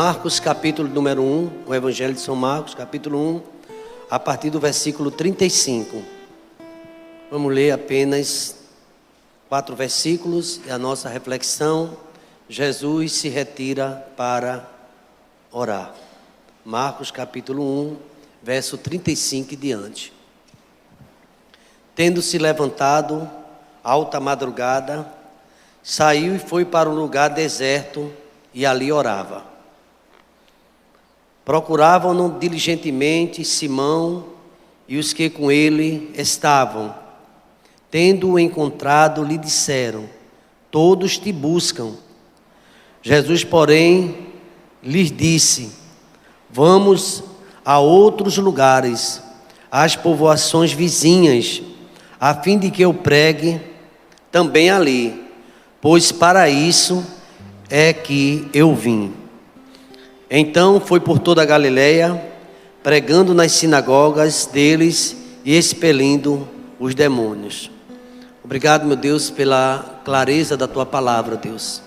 Marcos capítulo número 1, o Evangelho de São Marcos, capítulo 1, a partir do versículo 35. Vamos ler apenas 4 versículos e a nossa reflexão. Jesus se retira para orar. Marcos capítulo 1, verso 35 e diante. Tendo se levantado, alta madrugada, saiu e foi para um lugar deserto e ali orava. Procuravam-no diligentemente Simão e os que com ele estavam. Tendo-o encontrado, lhe disseram: todos te buscam. Jesus, porém, lhes disse: vamos a outros lugares, às povoações vizinhas, a fim de que eu pregue também ali, pois para isso é que eu vim. Então foi por toda a Galileia, pregando nas sinagogas deles e expelindo os demônios. Obrigado, meu Deus, pela clareza da Tua palavra, Deus.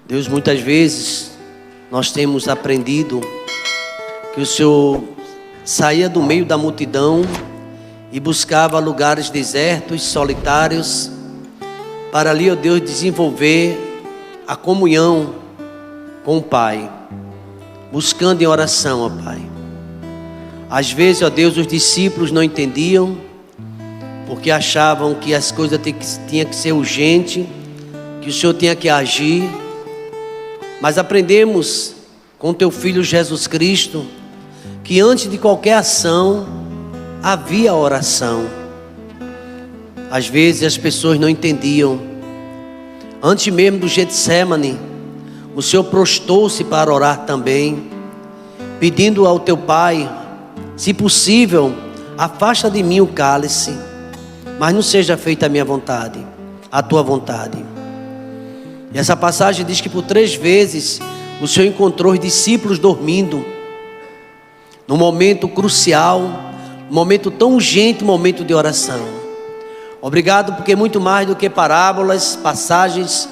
Deus, muitas vezes nós temos aprendido que o Senhor saía do meio da multidão e buscava lugares desertos, solitários, para ali, ó Deus, desenvolver a comunhão com o Pai, buscando em oração, ó Pai. Às vezes, ó Deus, os discípulos não entendiam, porque achavam que as coisas tinham que ser urgente, que o Senhor tinha que agir. Mas aprendemos com Teu Filho Jesus Cristo, que antes de qualquer ação, havia oração. Às vezes as pessoas não entendiam. Antes mesmo do Getsemane, o Senhor prostou-se para orar também, pedindo ao Teu Pai: se possível, afasta de mim o cálice, mas não seja feita a minha vontade, a Tua vontade. E essa passagem diz que por 3 vezes o Senhor encontrou os discípulos dormindo, num momento crucial, um momento tão urgente, um momento de oração. Obrigado, porque muito mais do que parábolas, passagens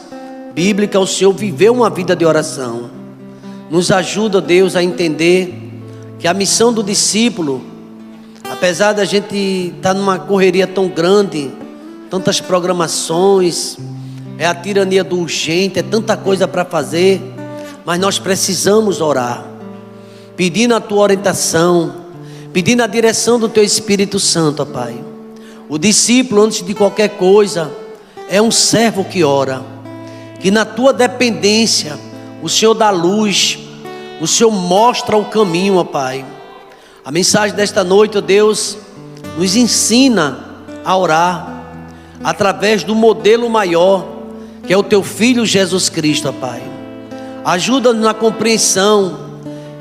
bíblicas, o Senhor viveu uma vida de oração. Nos ajuda, Deus, a entender que a missão do discípulo, apesar da gente estar numa correria tão grande, tantas programações, é a tirania do urgente, é tanta coisa para fazer, mas nós precisamos orar, pedindo a Tua orientação, pedindo a direção do Teu Espírito Santo, ó Pai. O discípulo, antes de qualquer coisa, é um servo que ora, que na Tua dependência, o Senhor dá luz, o Senhor mostra o caminho, ó Pai. A mensagem desta noite, ó Deus, nos ensina a orar, através do modelo maior, que é o Teu Filho Jesus Cristo, ó Pai. Ajuda-nos na compreensão,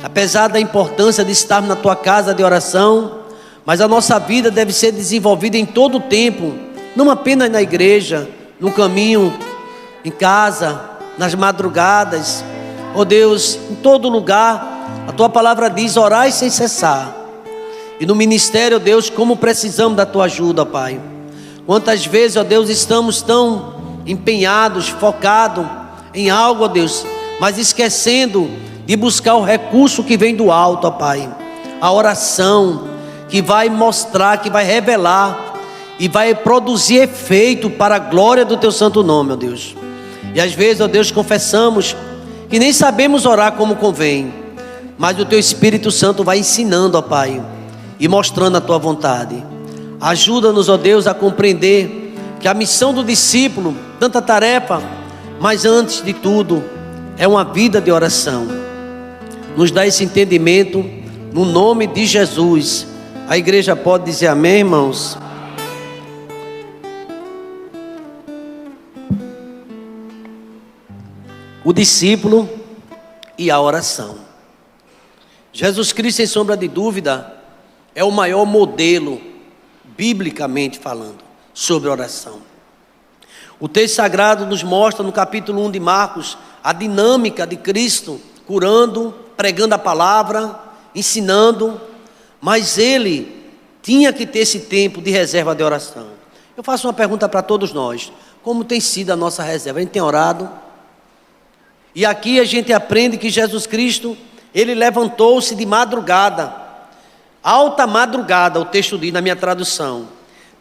apesar da importância de estarmos na Tua casa de oração, mas a nossa vida deve ser desenvolvida em todo o tempo, não apenas na igreja, no caminho, em casa, nas madrugadas. Oh Deus, em todo lugar, a Tua palavra diz: orai sem cessar. E no ministério, oh Deus, como precisamos da Tua ajuda, Pai. Quantas vezes, ó Deus, estamos tão empenhados, focados em algo, ó Deus, mas esquecendo de buscar o recurso que vem do alto, ó Pai. A oração, que vai mostrar, que vai revelar e vai produzir efeito para a glória do Teu santo nome, ó Deus. E às vezes, ó Deus, confessamos que nem sabemos orar como convém, mas o Teu Espírito Santo vai ensinando, ó Pai, e mostrando a Tua vontade. Ajuda-nos, ó Deus, a compreender que a missão do discípulo, tanta tarefa, mas antes de tudo, é uma vida de oração. Nos dá esse entendimento, no nome de Jesus. A igreja pode dizer amém, irmãos? O discípulo e a oração. Jesus Cristo, sem sombra de dúvida, é o maior modelo, biblicamente falando, sobre oração. O texto sagrado nos mostra no capítulo 1 de Marcos a dinâmica de Cristo curando, pregando a palavra, ensinando, mas Ele tinha que ter esse tempo de reserva de oração. Eu faço uma pergunta para todos nós: como tem sido a nossa reserva? A gente tem orado? E aqui a gente aprende que Jesus Cristo, ele levantou-se de madrugada, alta madrugada, o texto diz na minha tradução,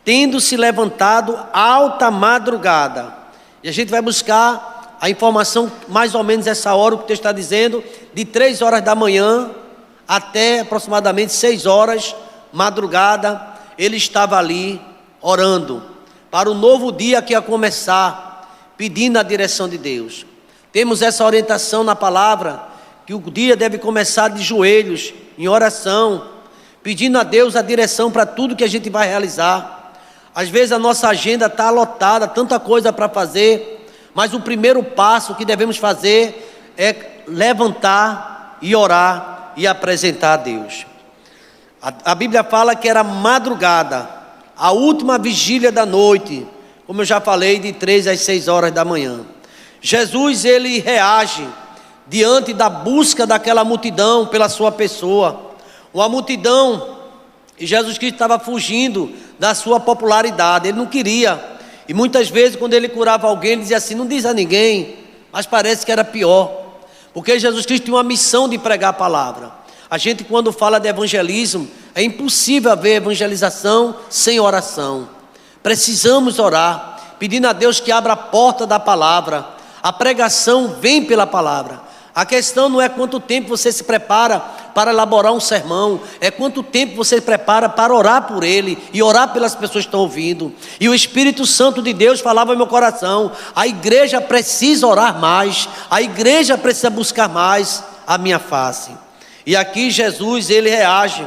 tendo se levantado alta madrugada. E a gente vai buscar a informação mais ou menos essa hora, o que o texto está dizendo, de 3 horas da manhã até aproximadamente 6 horas, madrugada, ele estava ali orando para o novo dia que ia começar, pedindo a direção de Deus. Temos essa orientação na palavra, que o dia deve começar de joelhos, em oração, pedindo a Deus a direção para tudo que a gente vai realizar. Às vezes a nossa agenda está lotada, tanta coisa para fazer, mas o primeiro passo que devemos fazer é levantar e orar e apresentar a Deus. A Bíblia fala que era madrugada, a última vigília da noite, como eu já falei, de 3 às 6 horas da manhã. Jesus, ele reage diante da busca daquela multidão pela sua pessoa. Uma multidão, e Jesus Cristo estava fugindo da sua popularidade, ele não queria. E muitas vezes quando ele curava alguém, ele dizia assim, não diz a ninguém, mas parece que era pior. Porque Jesus Cristo tinha uma missão de pregar a palavra. A gente quando fala de evangelismo, é impossível haver evangelização sem oração. Precisamos orar, pedindo a Deus que abra a porta da palavra. A pregação vem pela palavra. A questão não é quanto tempo você se prepara para elaborar um sermão, é quanto tempo você se prepara para orar por ele e orar pelas pessoas que estão ouvindo. E o Espírito Santo de Deus falava no meu coração, a igreja precisa orar mais, a igreja precisa buscar mais a minha face. E aqui Jesus, ele reage.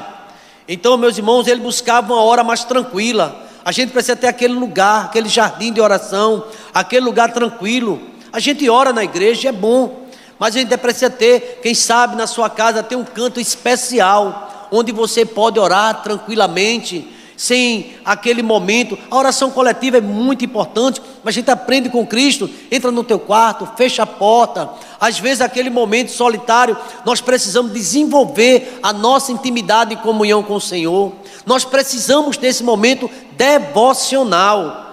Então, meus irmãos, ele buscava uma hora mais tranquila. A gente precisa ter aquele lugar, aquele jardim de oração, aquele lugar tranquilo. A gente ora na igreja, é bom, mas a gente precisa ter, quem sabe na sua casa tem um canto especial, onde você pode orar tranquilamente, sem aquele momento. A oração coletiva é muito importante, mas a gente aprende com Cristo, entra no teu quarto, fecha a porta. Às vezes aquele momento solitário, nós precisamos desenvolver a nossa intimidade e comunhão com o Senhor. Nós precisamos desse momento devocional,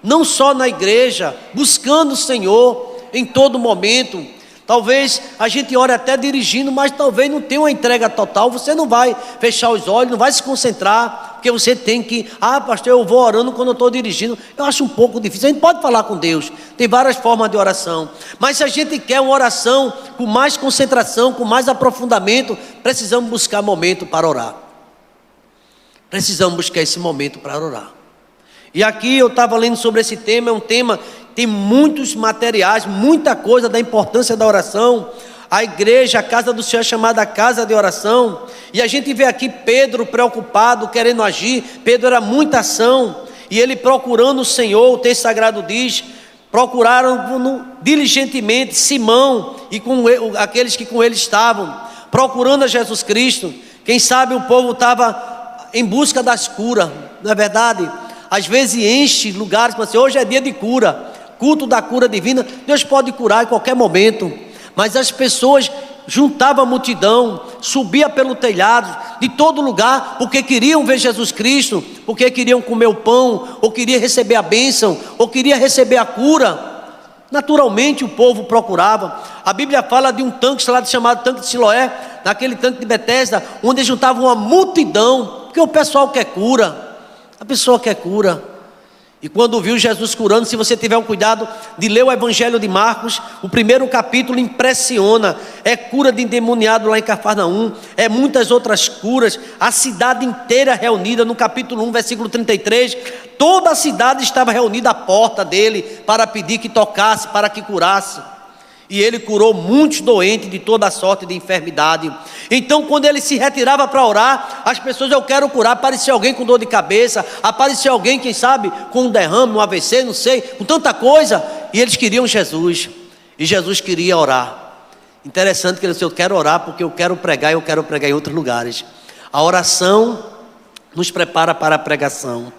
não só na igreja, buscando o Senhor em todo momento. Talvez a gente ore até dirigindo, mas talvez não tenha uma entrega total. Você não vai fechar os olhos, não vai se concentrar, porque você tem que, pastor, eu vou orando quando eu estou dirigindo. Eu acho um pouco difícil. A gente pode falar com Deus, tem várias formas de oração, mas se a gente quer uma oração com mais concentração, com mais aprofundamento, precisamos buscar momento para orar. Precisamos buscar esse momento para orar. E aqui eu estava lendo sobre esse tema, é um tema, tem muitos materiais, muita coisa da importância da oração. A igreja, a casa do Senhor é chamada casa de oração. E a gente vê aqui Pedro preocupado, querendo agir. Pedro era muita ação, e ele procurando o Senhor, o texto sagrado diz, procuraram diligentemente Simão e com aqueles que com ele estavam, procurando a Jesus Cristo. Quem sabe o povo estava em busca das curas, não é verdade? Às vezes enche lugares, mas assim, hoje é dia de cura, culto da cura divina. Deus pode curar em qualquer momento, mas as pessoas juntavam a multidão, subia pelo telhado, de todo lugar, porque queriam ver Jesus Cristo, porque queriam comer o pão, ou queriam receber a bênção, ou queriam receber a cura. Naturalmente o povo procurava. A Bíblia fala de um tanque chamado tanque de Siloé, naquele tanque de Betesda, onde juntavam uma multidão, porque o pessoal quer cura. A pessoa quer cura. E quando viu Jesus curando, se você tiver o cuidado de ler o Evangelho de Marcos, o primeiro capítulo impressiona. É cura de endemoniado lá em Cafarnaum, é muitas outras curas. A cidade inteira reunida no capítulo 1, versículo 33. Toda a cidade estava reunida à porta dele para pedir que tocasse, para que curasse. E ele curou muitos doentes de toda sorte de enfermidade. Então quando ele se retirava para orar, as pessoas, eu quero curar. Aparecia alguém com dor de cabeça, aparecia alguém, quem sabe, com um derrame, um AVC, não sei, com tanta coisa. E eles queriam Jesus, e Jesus queria orar. Interessante que ele disse, eu quero orar porque eu quero pregar, e eu quero pregar em outros lugares. A oração nos prepara para a pregação.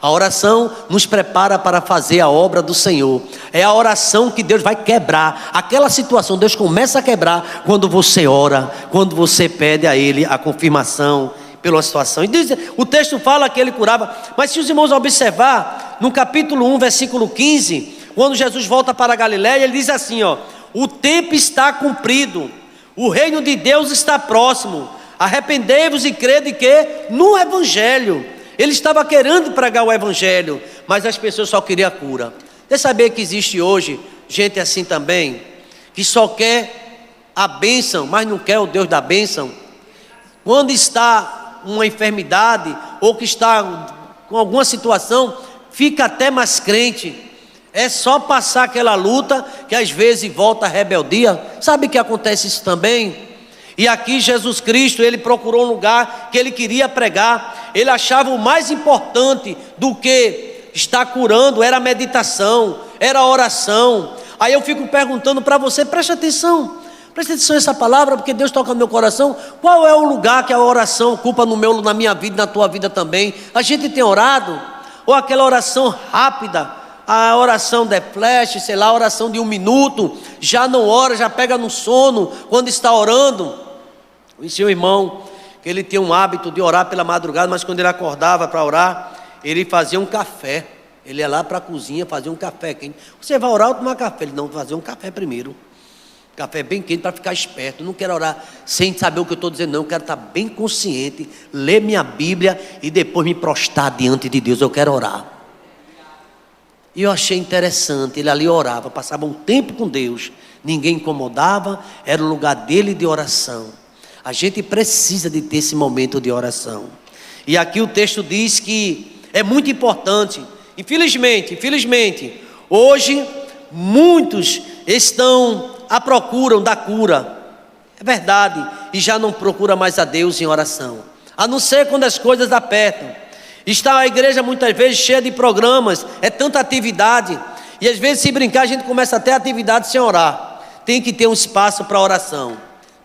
A oração nos prepara para fazer a obra do Senhor. É a oração que Deus vai quebrar. Aquela situação, Deus começa a quebrar quando você ora, quando você pede a Ele a confirmação pela situação. E diz, o texto fala que Ele curava, mas se os irmãos observar, no capítulo 1, versículo 15, quando Jesus volta para a Galiléia, Ele diz assim, O tempo está cumprido. O reino de Deus está próximo. Arrependei-vos e crede que no Evangelho. Ele estava querendo pregar o Evangelho, mas as pessoas só queriam a cura. Você sabia que existe hoje gente assim também, que só quer a bênção, mas não quer o Deus da bênção? Quando está uma enfermidade, ou que está com alguma situação, fica até mais crente. É só passar aquela luta, que às vezes volta a rebeldia. Sabe que acontece isso também? E aqui Jesus Cristo, ele procurou um lugar que ele queria pregar. Ele achava o mais importante do que estar curando, era a meditação, era a oração. Aí eu fico perguntando para você, preste atenção a essa palavra, porque Deus toca no meu coração. Qual é o lugar que a oração ocupa na minha vida, na tua vida também? A gente tem orado? Ou aquela oração rápida, a oração de flash, sei lá, a oração de 1 minuto, já não ora, já pega no sono quando está orando? Conheci um irmão que ele tinha um hábito de orar pela madrugada, mas quando ele acordava para orar, ele fazia um café. Ele ia lá para a cozinha fazer um café quente. Você vai orar ou tomar café? Ele não, fazer um café primeiro. Café bem quente para ficar esperto. Eu não quero orar sem saber o que eu estou dizendo, não. Eu quero estar bem consciente, ler minha Bíblia e depois me prostrar diante de Deus. Eu quero orar. E eu achei interessante. Ele ali orava, passava um tempo com Deus. Ninguém incomodava, era o lugar dele de oração. A gente precisa de ter esse momento de oração. E aqui o texto diz que é muito importante. Infelizmente, hoje muitos estão à procura da cura. É verdade, e já não procura mais a Deus em oração, a não ser quando as coisas apertam. Está a igreja muitas vezes cheia de programas, é tanta atividade, e às vezes, se brincar, a gente começa a ter atividade sem orar. Tem que ter um espaço para oração.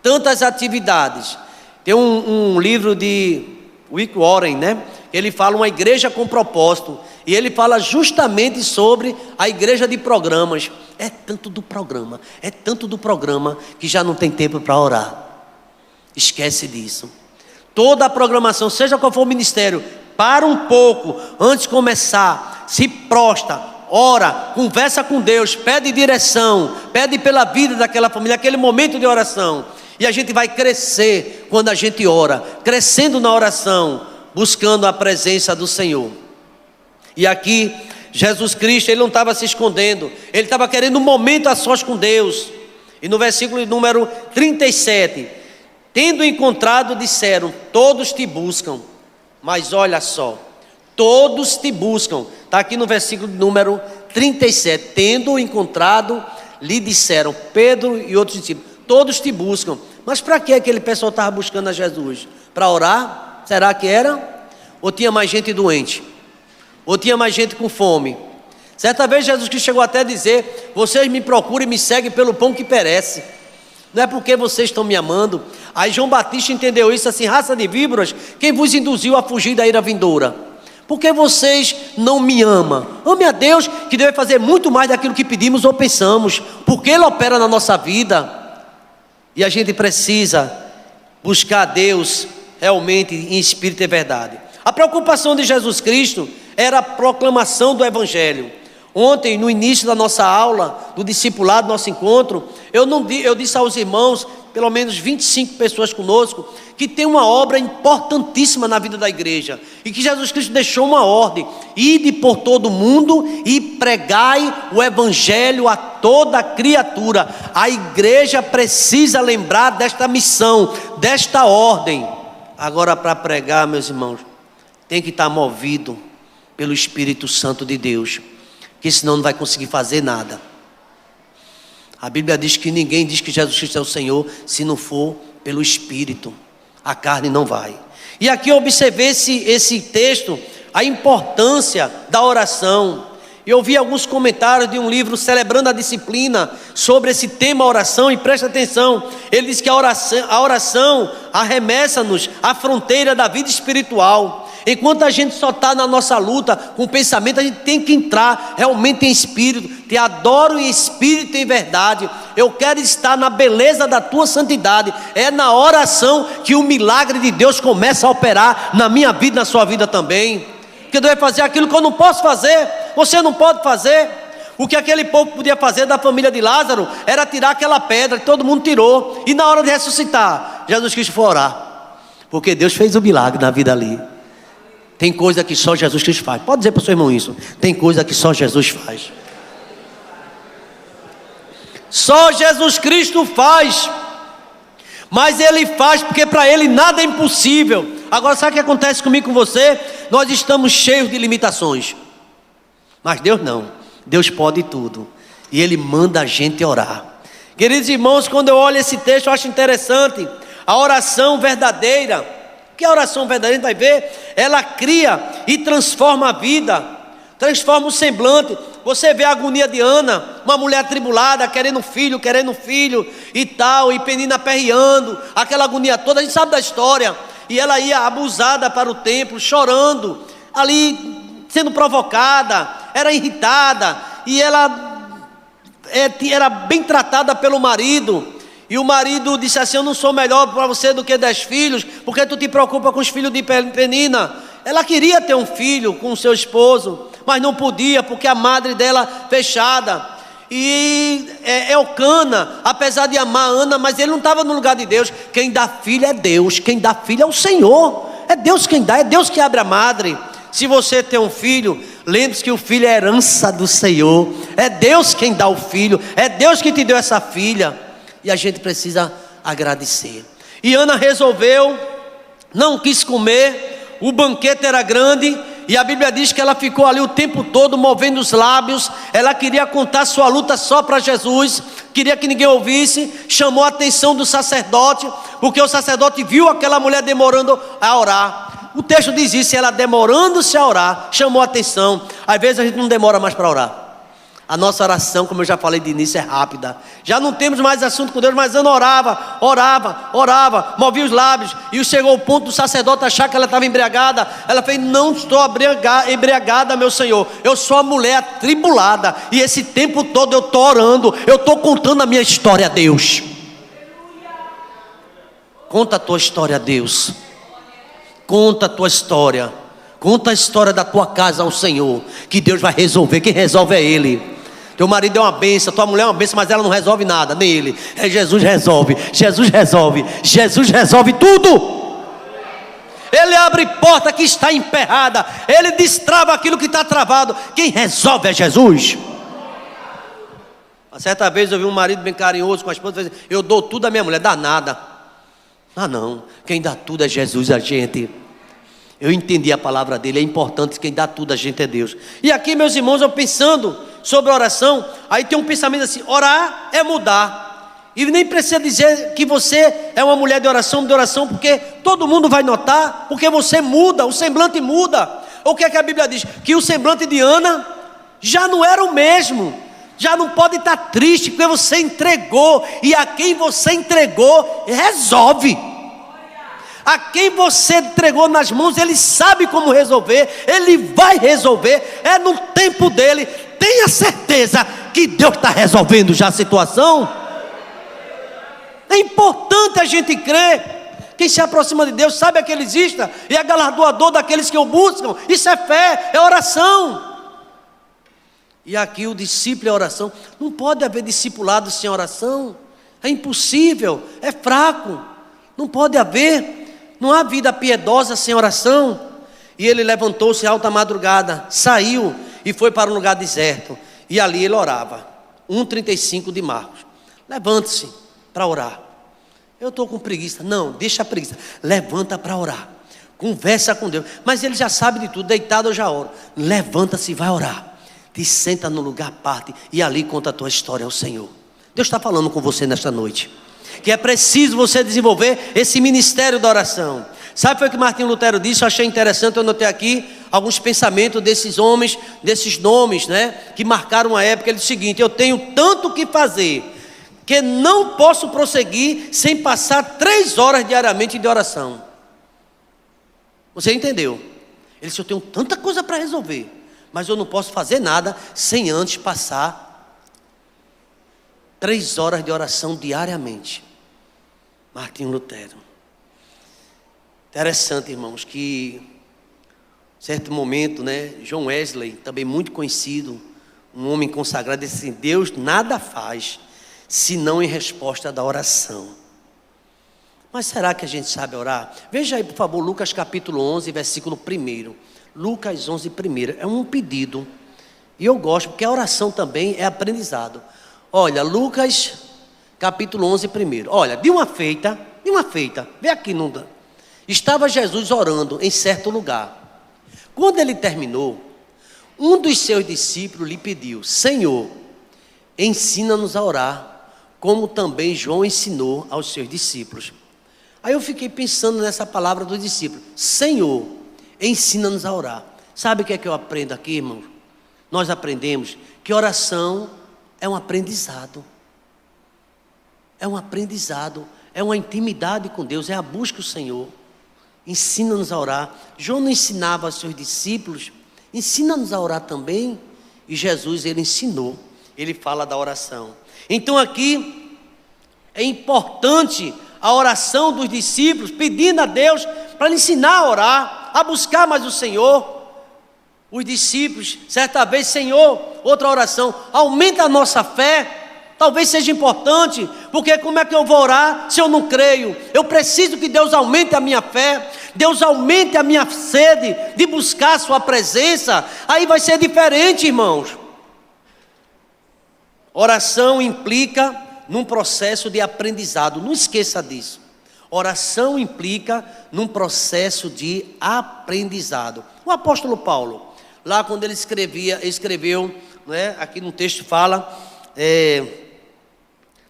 Tantas atividades. Tem um livro de Rick Warren, né? Ele fala uma igreja com propósito, e ele fala justamente sobre a igreja de programas. É tanto do programa que já não tem tempo para orar. Esquece disso. Toda a programação, seja qual for o ministério, para um pouco antes de começar, se prostra, ora, conversa com Deus, pede direção, pede pela vida daquela família, aquele momento de oração. E a gente vai crescer quando a gente ora, crescendo na oração, buscando a presença do Senhor. E aqui, Jesus Cristo, ele não estava se escondendo, ele estava querendo um momento a sós com Deus. E no versículo número 37, tendo encontrado, disseram, todos te buscam. Mas olha só, todos te buscam. Está aqui no versículo número 37, tendo encontrado, lhe disseram, Pedro e outros discípulos, todos te buscam. Mas para que aquele pessoal estava buscando a Jesus? Para orar? Será que era? Ou tinha mais gente doente? Ou tinha mais gente com fome? Certa vez Jesus Cristo chegou até a dizer, vocês me procuram e me seguem pelo pão que perece. Não é porque vocês estão me amando. Aí João Batista entendeu isso assim, raça de víboras, quem vos induziu a fugir da ira vindoura? Porque vocês não me amam. Ame a Deus, que deve fazer muito mais daquilo que pedimos ou pensamos, porque Ele opera na nossa vida. E a gente precisa buscar a Deus realmente em espírito e verdade. A preocupação de Jesus Cristo era a proclamação do Evangelho. Ontem, no início da nossa aula, do discipulado, nosso encontro, eu disse aos irmãos, pelo menos 25 pessoas conosco, que tem uma obra importantíssima na vida da igreja, e que Jesus Cristo deixou uma ordem, ide por todo o mundo e pregai o Evangelho a toda criatura. A igreja precisa lembrar desta missão, desta ordem. Agora, para pregar, meus irmãos, tem que estar movido pelo Espírito Santo de Deus, que senão não vai conseguir fazer nada. A Bíblia diz que ninguém diz que Jesus Cristo é o Senhor se não for pelo Espírito. A carne não vai. E aqui eu observei esse texto, a importância da oração. Eu vi alguns comentários de um livro celebrando a disciplina sobre esse tema oração, e presta atenção, ele diz que a oração arremessa-nos à fronteira da vida espiritual. Enquanto a gente só está na nossa luta com o pensamento, a gente tem que entrar realmente em espírito. Te adoro em espírito e em verdade. Eu quero estar na beleza da tua santidade. É na oração que o milagre de Deus começa a operar na minha vida e na sua vida também. Porque Deus vai fazer aquilo que eu não posso fazer, você não pode fazer. O que aquele povo podia fazer da família de Lázaro era tirar aquela pedra que todo mundo tirou, e na hora de ressuscitar, Jesus Cristo foi orar, porque Deus fez o milagre na vida ali. Tem coisa que só Jesus Cristo faz. Pode dizer para o seu irmão isso. Tem coisa que só Jesus faz. Só Jesus Cristo faz. Mas Ele faz porque para Ele nada é impossível. Agora sabe o que acontece comigo e com você? Nós estamos cheios de limitações, mas Deus não. Deus pode tudo, e Ele manda a gente orar. Queridos irmãos, quando eu olho esse texto eu acho interessante. A oração verdadeira, que a oração verdadeira, a gente vai ver, ela cria e transforma a vida, transforma o semblante. Você vê a agonia de Ana, uma mulher atribulada, querendo filho e tal, e Penina aperreando, aquela agonia toda, a gente sabe da história. E ela ia abusada para o templo, chorando, ali sendo provocada, era irritada, e ela era bem tratada pelo marido. E o marido disse assim: eu não sou melhor para você do que 10 filhos, porque tu te preocupa com os filhos de Penina. Ela queria ter um filho com o seu esposo, mas não podia, porque a madre dela fechada. E Elcana, apesar de amar Ana, mas ele não estava no lugar de Deus. Quem dá filho é Deus, quem dá filho é o Senhor. É Deus quem dá, é Deus que abre a madre. Se você tem um filho, lembre-se que o filho é herança do Senhor. É Deus quem dá o filho, é Deus que te deu essa filha. E a gente precisa agradecer. E Ana resolveu, não quis comer, o banquete era grande, e a Bíblia diz que ela ficou ali o tempo todo movendo os lábios. Ela queria contar sua luta só para Jesus, queria que ninguém ouvisse. Chamou a atenção do sacerdote, porque o sacerdote viu aquela mulher demorando a orar. O texto diz isso, ela demorando-se a orar, chamou a atenção. Às vezes a gente não demora mais para orar. A nossa oração, como eu já falei de início, é rápida. Já não temos mais assunto com Deus, mas Ana orava, movia os lábios. E chegou o ponto do sacerdote achar que ela estava embriagada. Ela fez: não estou embriagada, meu Senhor. Eu sou a mulher atribulada, e esse tempo todo eu estou orando, eu estou contando a minha história a Deus. Conta a tua história a Deus. Conta a tua história. Conta a história da tua casa ao Senhor, que Deus vai resolver. Quem resolve é Ele. Teu marido é uma bênção, tua mulher é uma bênção, mas ela não resolve nada, nem ele. É Jesus resolve, Jesus resolve, Jesus resolve tudo. Ele abre porta que está emperrada, Ele destrava aquilo que está travado. Quem resolve é Jesus. Uma certa vez eu vi um marido bem carinhoso com a esposa, dizendo: eu dou tudo à minha mulher. Dá nada. Ah não, quem dá tudo é Jesus, a gente. Eu entendi a palavra dele, é importante, quem dá tudo a gente é Deus. E aqui, meus irmãos, eu pensando sobre a oração, aí tem um pensamento assim: orar é mudar. E nem precisa dizer que você é uma mulher de oração, porque todo mundo vai notar, porque você muda, o semblante muda. O que é que a Bíblia diz? Que o semblante de Ana já não era o mesmo, já não pode estar triste, porque você entregou, e a quem você entregou, resolve. A quem você entregou nas mãos, Ele sabe como resolver, Ele vai resolver, é no tempo dEle. Tenha certeza que Deus está resolvendo já a situação. É importante a gente crer. Quem se aproxima de Deus sabe que Ele existe, e é galardoador daqueles que o buscam. Isso é fé, é oração. E aqui o discípulo é oração. Não pode haver discipulado sem oração, é impossível, é fraco, não pode haver. Não há vida piedosa sem oração. E ele levantou-se alta madrugada, saiu e foi para um lugar deserto, e ali ele orava. 1:35 de Marcos. Levante-se para orar. Eu estou com preguiça. Não, deixa a preguiça, levanta para orar, conversa com Deus. Mas ele já sabe de tudo, deitado eu já oro. Levanta-se e vai orar. Te senta no lugar à parte, e ali conta a tua história ao Senhor. Deus está falando com você nesta noite, que é preciso você desenvolver esse ministério da oração. Sabe foi o que Martinho Lutero disse? Eu achei interessante, eu anotei aqui alguns pensamentos desses homens, desses nomes, né, que marcaram a época. Ele disse o seguinte: eu tenho tanto que fazer, que não posso prosseguir sem passar 3 horas diariamente de oração. Você entendeu? Ele disse: eu tenho tanta coisa para resolver, mas eu não posso fazer nada sem antes passar 3 horas de oração diariamente. Martinho Lutero. Interessante, irmãos, que certo momento, né, John Wesley, também muito conhecido, um homem consagrado, disse assim: Deus nada faz senão em resposta da oração. Mas será que a gente sabe orar? Veja aí, por favor, Lucas capítulo 11, versículo 1. Lucas 11, 1. É um pedido. E eu gosto, porque a oração também é aprendizado. Olha, Lucas capítulo 11, 1. Olha, de uma feita, vê aqui, não dá. Estava Jesus orando em certo lugar. Quando ele terminou, um dos seus discípulos lhe pediu: Senhor, ensina-nos a orar, como também João ensinou aos seus discípulos. Aí eu fiquei pensando nessa palavra do discípulo: Senhor, ensina-nos a orar. Sabe o que é que eu aprendo aqui, irmãos? Nós aprendemos que oração é um aprendizado. É um aprendizado, é uma intimidade com Deus, é a busca do Senhor. Ensina-nos a orar. João não ensinava aos seus discípulos, ensina-nos a orar também. E Jesus, ele ensinou, ele fala da oração. Então aqui é importante a oração dos discípulos, pedindo a Deus para lhe ensinar a orar, a buscar mais o Senhor. Os discípulos, certa vez: Senhor, outra oração, aumenta a nossa fé. Talvez seja importante, porque como é que eu vou orar se eu não creio? Eu preciso que Deus aumente a minha fé, Deus aumente a minha sede de buscar a sua presença. Aí vai ser diferente, irmãos. Oração implica num processo de aprendizado, não esqueça disso. Oração implica num processo de aprendizado. O apóstolo Paulo, lá quando ele escreveu, né, aqui no texto fala,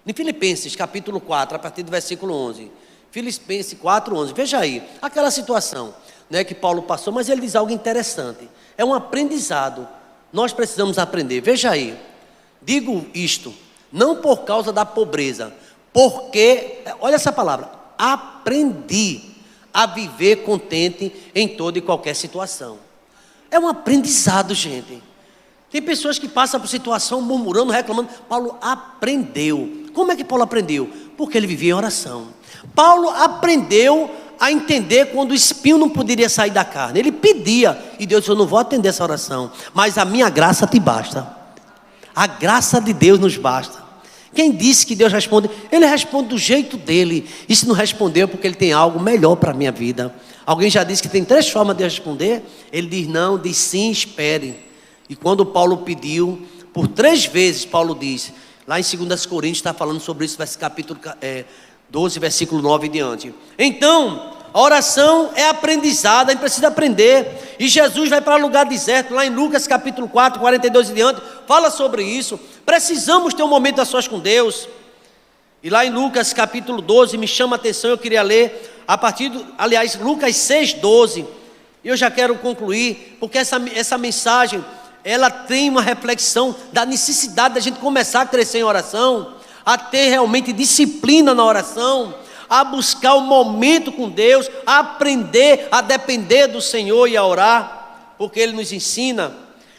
em Filipenses capítulo 4, a partir do versículo 11. Filipenses 4, 11. Veja aí, aquela situação, né, que Paulo passou, mas ele diz algo interessante. É um aprendizado. Nós precisamos aprender. Veja aí. Digo isto, não por causa da pobreza, porque, olha essa palavra, aprendi a viver contente em toda e qualquer situação. É um aprendizado, gente. Tem pessoas que passam por situação murmurando, reclamando. Paulo aprendeu. Como é que Paulo aprendeu? Porque ele vivia em oração. Paulo aprendeu a entender quando o espinho não poderia sair da carne. Ele pedia, e Deus disse: eu não vou atender essa oração, mas a minha graça te basta. A graça de Deus nos basta. Quem disse que Deus responde? Ele responde do jeito dele. E se não respondeu, porque ele tem algo melhor para a minha vida. Alguém já disse que tem 3 formas de responder? Ele diz não, diz sim, espere. E quando Paulo pediu, por 3 vezes Paulo diz, lá em 2 Coríntios está falando sobre isso, capítulo 12, versículo 9 e diante. Então, a oração é aprendizado, a gente precisa aprender. E Jesus vai para lugar deserto, lá em Lucas capítulo 4, 42 e diante, fala sobre isso. Precisamos ter um momento a sós com Deus. E lá em Lucas capítulo 12, me chama a atenção, eu queria ler a partir Lucas 6, 12. E eu já quero concluir, porque essa mensagem, ela tem uma reflexão da necessidade da gente começar a crescer em oração, a ter realmente disciplina na oração, a buscar o momento com Deus, a aprender a depender do Senhor e a orar, porque Ele nos ensina.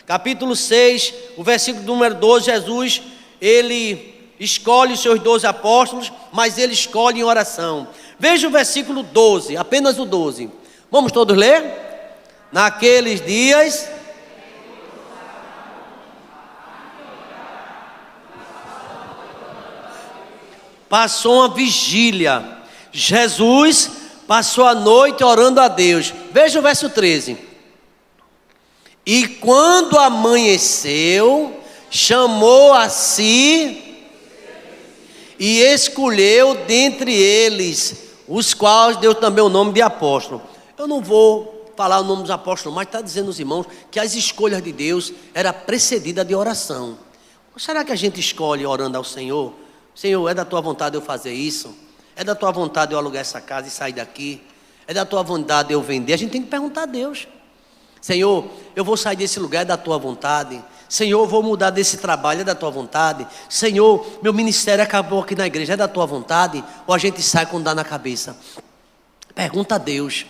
Capítulo 6, o versículo número 12, Jesus, Ele escolhe os seus 12 apóstolos, mas Ele escolhe em oração. Veja o versículo 12, apenas o 12. Vamos todos ler? Naqueles dias... passou uma vigília. Jesus passou a noite orando a Deus. Veja o verso 13. E quando amanheceu, chamou a si e escolheu dentre eles, os quais deu também o nome de apóstolo. Eu não vou falar o nome dos apóstolos, mas está dizendo os irmãos que as escolhas de Deus era precedida de oração. Será que a gente escolhe orando ao Senhor? Senhor, é da tua vontade eu fazer isso? É da tua vontade eu alugar essa casa e sair daqui? É da tua vontade eu vender? A gente tem que perguntar a Deus. Senhor, eu vou sair desse lugar, é da tua vontade? Senhor, eu vou mudar desse trabalho, é da tua vontade? Senhor, meu ministério acabou aqui na igreja, é da tua vontade? Ou a gente sai quando dá na cabeça? Pergunta a Deus,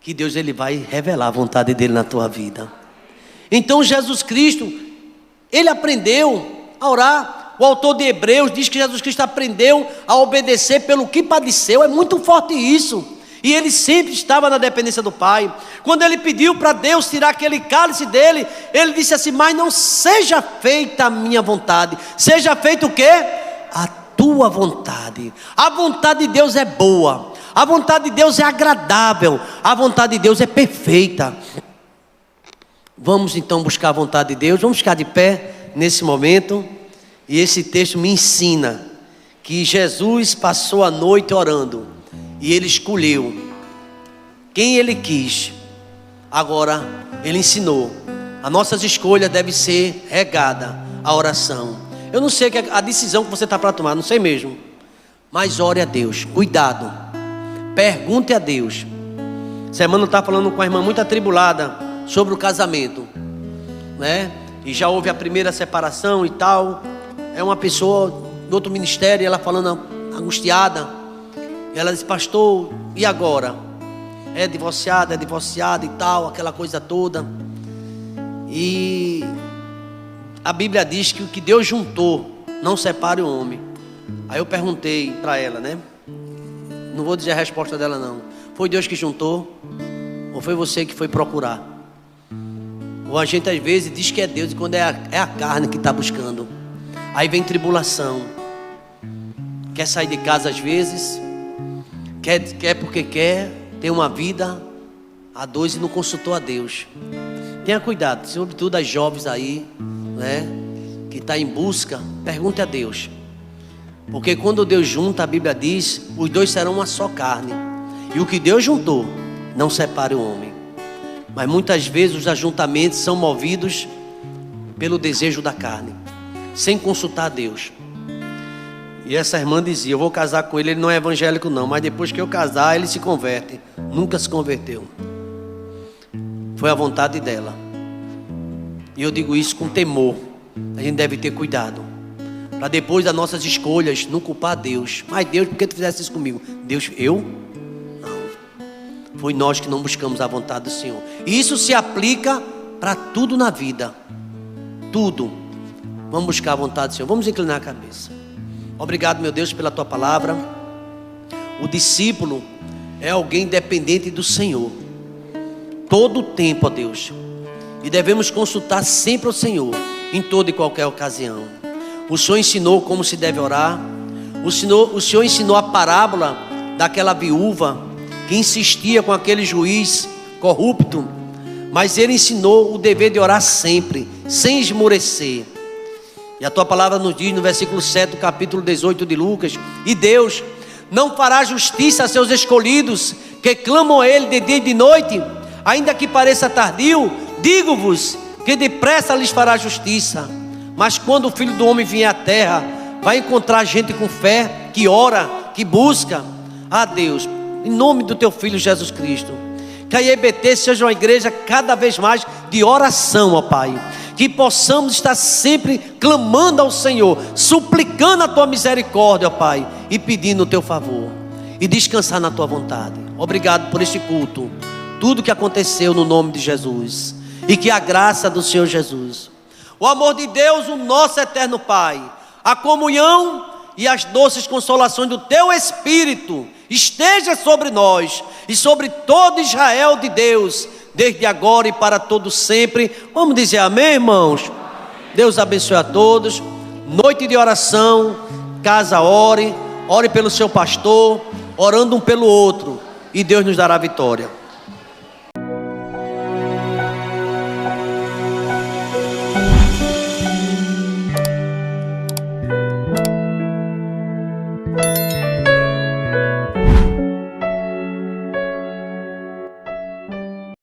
que Deus ele vai revelar a vontade dele na tua vida. Então Jesus Cristo, ele aprendeu a orar. O autor de Hebreus diz que Jesus Cristo aprendeu a obedecer pelo que padeceu. É muito forte isso. E ele sempre estava na dependência do Pai. Quando ele pediu para Deus tirar aquele cálice dele, ele disse assim: mas não seja feita a minha vontade, seja feito o quê? A tua vontade. A vontade de Deus é boa, a vontade de Deus é agradável, a vontade de Deus é perfeita. Vamos então buscar a vontade de Deus. Vamos ficar de pé nesse momento. E esse texto me ensina que Jesus passou a noite orando, e ele escolheu quem ele quis. Agora ele ensinou: as nossas escolhas devem ser regadas à oração. Eu não sei a decisão que você está para tomar, não sei mesmo, mas ore a Deus, cuidado, pergunte a Deus. Semana eu estava falando com a irmã muito atribulada sobre o casamento, né? E já houve a primeira separação e tal. É uma pessoa do outro ministério, ela falando angustiada. E ela disse: pastor, e agora? É divorciada e tal, aquela coisa toda. E a Bíblia diz que o que Deus juntou, não separe o homem. Aí eu perguntei para ela, né? Não vou dizer a resposta dela não. Foi Deus que juntou? Ou foi você que foi procurar? Ou a gente às vezes diz que é Deus, e quando é a carne que está buscando. Aí vem tribulação. Quer sair de casa às vezes, quer porque quer ter uma vida a dois e não consultou a Deus. Tenha cuidado, sobretudo as jovens aí, né, que está em busca, pergunte a Deus. Porque quando Deus junta, a Bíblia diz, os dois serão uma só carne. E o que Deus juntou, não separe o homem. Mas muitas vezes os ajuntamentos são movidos pelo desejo da carne, sem consultar a Deus. E essa irmã dizia: eu vou casar com ele, ele não é evangélico não, mas depois que eu casar ele se converte. Nunca se converteu. Foi a vontade dela. E eu digo isso com temor. A gente deve ter cuidado, para depois das nossas escolhas não culpar Deus. Mas Deus, por que tu fizeste isso comigo? Deus, eu? Não. Foi nós que não buscamos a vontade do Senhor. E isso se aplica para tudo na vida. Tudo. Vamos buscar a vontade do Senhor. Vamos inclinar a cabeça. Obrigado, meu Deus, pela tua palavra. O discípulo é alguém dependente do Senhor todo o tempo, ó Deus. E devemos consultar sempre o Senhor em toda e qualquer ocasião. O Senhor ensinou como se deve orar. O Senhor ensinou a parábola daquela viúva que insistia com aquele juiz corrupto. Mas ele ensinou o dever de orar sempre, sem esmorecer. E a tua palavra nos diz no versículo 7 do capítulo 18 de Lucas: e Deus não fará justiça a seus escolhidos, que clamam a Ele de dia e de noite, ainda que pareça tardio. Digo-vos que depressa lhes fará justiça. Mas quando o Filho do Homem vier à terra, vai encontrar gente com fé, que ora, que busca a Deus. Em nome do teu Filho Jesus Cristo, que a IEBT seja uma igreja cada vez mais de oração, ó Pai. Que possamos estar sempre clamando ao Senhor, suplicando a tua misericórdia, ó Pai, e pedindo o teu favor, e descansar na tua vontade. Obrigado por este culto, tudo que aconteceu no nome de Jesus. E que a graça do Senhor Jesus, o amor de Deus, o nosso eterno Pai, a comunhão e as doces consolações do teu Espírito esteja sobre nós e sobre todo Israel de Deus, desde agora e para todo sempre. Vamos dizer amém, irmãos? Deus abençoe a todos. Noite de oração, casa ore pelo seu pastor, orando um pelo outro, e Deus nos dará vitória.